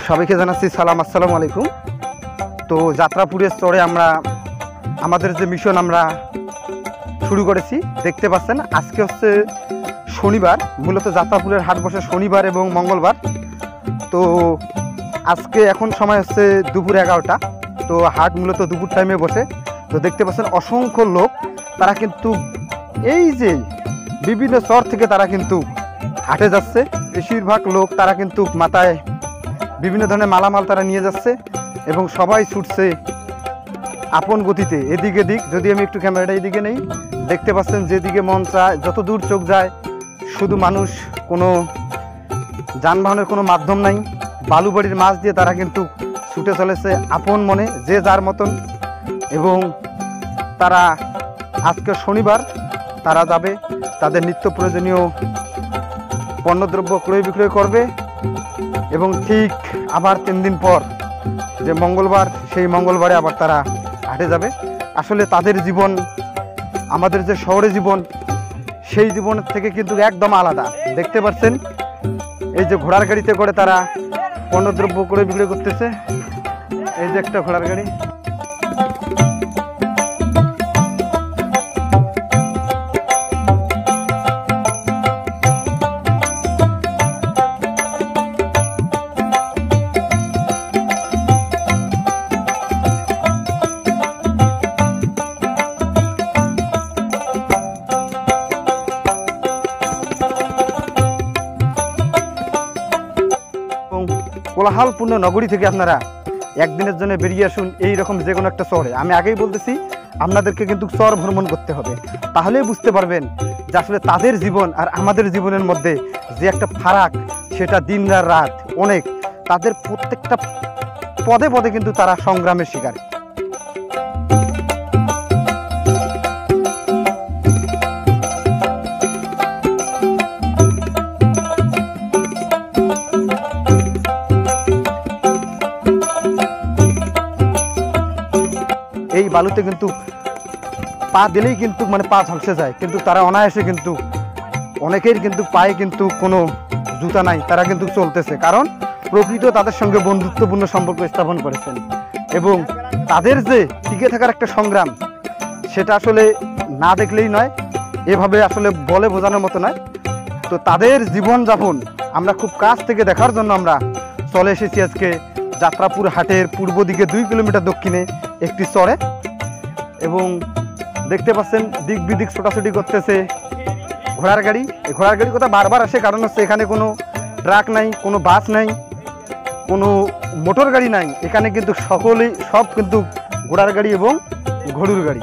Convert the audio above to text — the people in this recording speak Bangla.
সবাইকে জানাচ্ছি সালাম, আসসালামু আলাইকুম। তো যাত্রাপুরের চরে আমরা আমাদের যে মিশন আমরা শুরু করেছি, দেখতে পাচ্ছেন আজকে হচ্ছে শনিবার। মূলত যাত্রাপুরের হাট বসে শনিবার এবং মঙ্গলবার। তো আজকে এখন সময় হচ্ছে দুপুর 11টা। তো হাট মূলত দুপুর টাইমে বসে। তো দেখতে পাচ্ছেন অসংখ্য লোক, তারা কিন্তু এই যে বিভিন্ন চর থেকে তারা কিন্তু হাটে যাচ্ছে। বেশিরভাগ লোক তারা কিন্তু মাথায় বিভিন্ন ধরনের মালামাল তারা নিয়ে যাচ্ছে এবং সবাই ছুটছে আপন গতিতে এদিক এদিক। যদি আমি একটু ক্যামেরাটা এইদিকে নেই, দেখতে পাচ্ছেন যেদিকে মন চায়, যত দূর চোখ যায় শুধু মানুষ, কোনো যানবাহনের কোনো মাধ্যম নাই। বালুবাড়ির মাছ দিয়ে তারা কিন্তু ছুটে চলেছে আপন মনে, যে যার মতন। এবং তারা আজকে শনিবার তারা যাবে তাদের নিত্য প্রয়োজনীয় পণ্যদ্রব্য ক্রয় বিক্রয় করবে এবং ঠিক আবার 3 দিন পর যে মঙ্গলবার, সেই মঙ্গলবারে আবার তারা হাটে যাবে। আসলে তাদের জীবন আমাদের যে শহরে জীবন, সেই জীবন থেকে কিন্তু একদম আলাদা। দেখতে পাচ্ছেন এই যে ঘোড়ার গাড়িতে করে তারা পণ্যদ্রব্য ক্রয় বিক্রয় করতেছে। এই যে একটা ঘোড়ার গাড়ি। কোলাহলপূর্ণ নগরী থেকে আপনারা একদিনের জন্য বেরিয়ে আসুন এই রকম যে কোনো একটা শহরে। আমি আগেই বলতেছি, আপনাদেরকে কিন্তু চর ভ্রমণ করতে হবে, তাহলেই বুঝতে পারবেন যে আসলে তাদের জীবন আর আমাদের জীবনের মধ্যে যে একটা ফারাক, সেটা দিন আর রাত অনেক। তাদের প্রত্যেকটা পদে পদে কিন্তু তারা সংগ্রামের শিকার। এই বালুতে কিন্তু পা দিলেই কিন্তু মানে পা ঝলসে যায়, কিন্তু তারা অনায়াসে কিন্তু অনেকের কিন্তু পায়ে কিন্তু কোনো জুতা নাই, তারা কিন্তু চলতেছে। কারণ প্রকৃত তাদের সঙ্গে বন্ধুত্বপূর্ণ সম্পর্ক স্থাপন করেছেন এবং তাদের যে টিকে থাকার একটা সংগ্রাম, সেটা আসলে না দেখলেই নয়, এভাবে আসলে বলে বোঝানোর মতো নয়। তো তাদের জীবনযাপন আমরা খুব কাছ থেকে দেখার জন্য আমরা চলে এসেছি আজকে যাত্রাপুর হাটের পূর্ব দিকে 2 কিলোমিটার দক্ষিণে একটি চরে। এবং দেখতে পাচ্ছেন দিক বিদিক ছোটাছুটি করতেছে ঘোড়ার গাড়ি। এই ঘোড়ার গাড়ির কথা বারবার আসে, কারণ হচ্ছে এখানে কোনো ট্রাক নাই, কোনো বাস নাই, কোনো মোটর গাড়ি নাই। এখানে কিন্তু সব কিন্তু ঘোড়ার গাড়ি এবং গরুর গাড়ি।